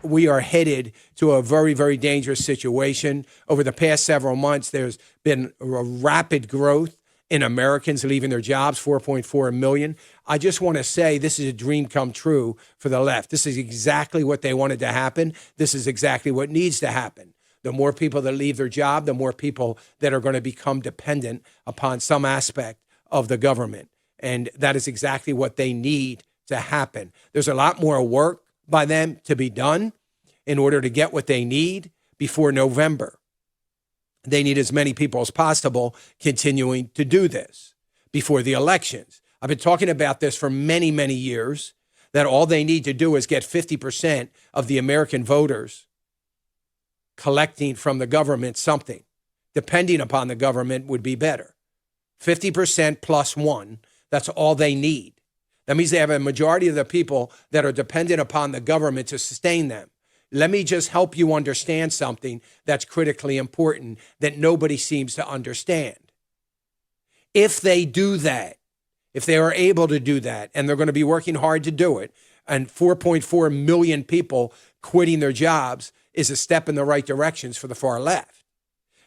we are headed to a very, very dangerous situation. Over the past several months, there's been a rapid growth in Americans leaving their jobs, 4.4 million. I just want to say this is a dream come true for the left. This is exactly what they wanted to happen. This is exactly what needs to happen. The more people that leave their job, the more people that are going to become dependent upon some aspect of the government. And that is exactly what they need to happen. There's a lot more work by them to be done in order to get what they need before November. They need as many people as possible continuing to do this before the elections. I've been talking about this for many, many years, that all they need to do is get 50% of the American voters collecting from the government something. Depending upon the government would be better. 50% plus one, that's all they need. That means they have a majority of the people that are dependent upon the government to sustain them. Let me just help you understand something that's critically important that nobody seems to understand. If they do that, if they are able to do that, and they're going to be working hard to do it, and 4.4 million people quitting their jobs is a step in the right directions for the far left.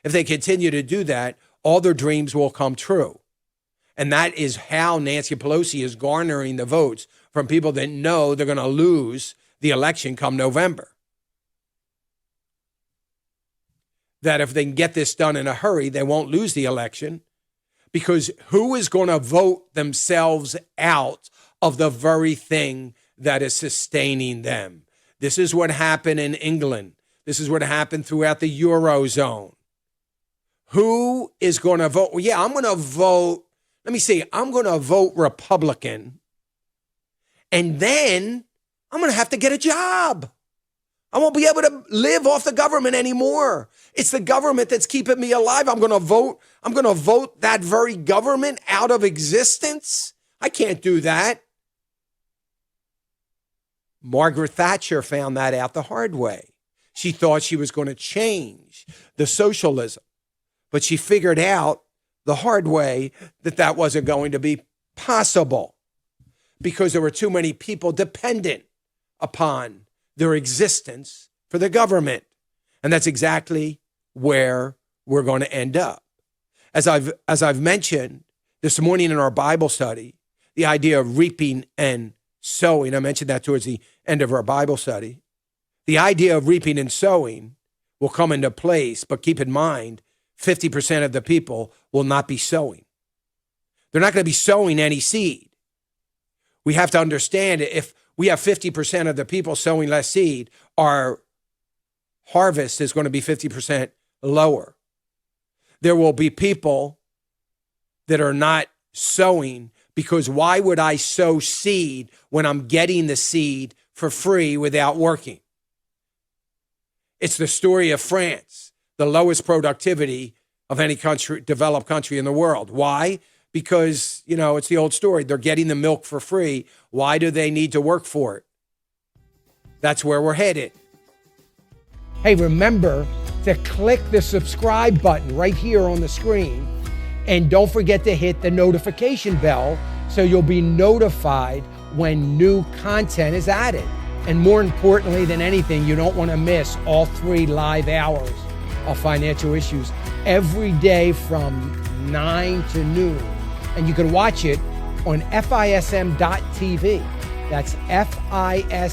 If they continue to do that, all their dreams will come true. And that is how Nancy Pelosi is garnering the votes from people that know they're going to lose the election come November. That if they can get this done in a hurry, they won't lose the election, because who is going to vote themselves out of the very thing that is sustaining them? This is what happened in England. This is what happened throughout the Eurozone. Who is going to vote? Well, yeah, I'm going to vote. Let me see. I'm going to vote Republican. And then I'm going to have to get a job. I won't be able to live off the government anymore. It's the government that's keeping me alive. I'm going to vote that very government out of existence. I can't do that. Margaret Thatcher found that out the hard way. She thought she was going to change the socialism, but she figured out the hard way that that wasn't going to be possible because there were too many people dependent upon their existence for the government. And that's exactly where we're going to end up. As I've mentioned this morning in our Bible study, the idea of reaping and sowing, I mentioned that towards the end of our Bible study. The idea of reaping and sowing will come into place, but keep in mind, 50% of the people will not be sowing. They're not going to be sowing any seed. We have to understand, if we have 50% of the people sowing less seed, our harvest is going to be 50% lower. There will be people that are not sowing because why would I sow seed when I'm getting the seed for free without working? It's the story of France, the lowest productivity of any country, developed country in the world. Why? Because, it's the old story. They're getting the milk for free. Why do they need to work for it? That's where we're headed. Hey, remember to click the subscribe button right here on the screen. And don't forget to hit the notification bell so you'll be notified when new content is added. And more importantly than anything, you don't want to miss all 3 live hours of Financial Issues every day from 9 to noon. And you can watch it on FISM.tv. That's FISM.tv.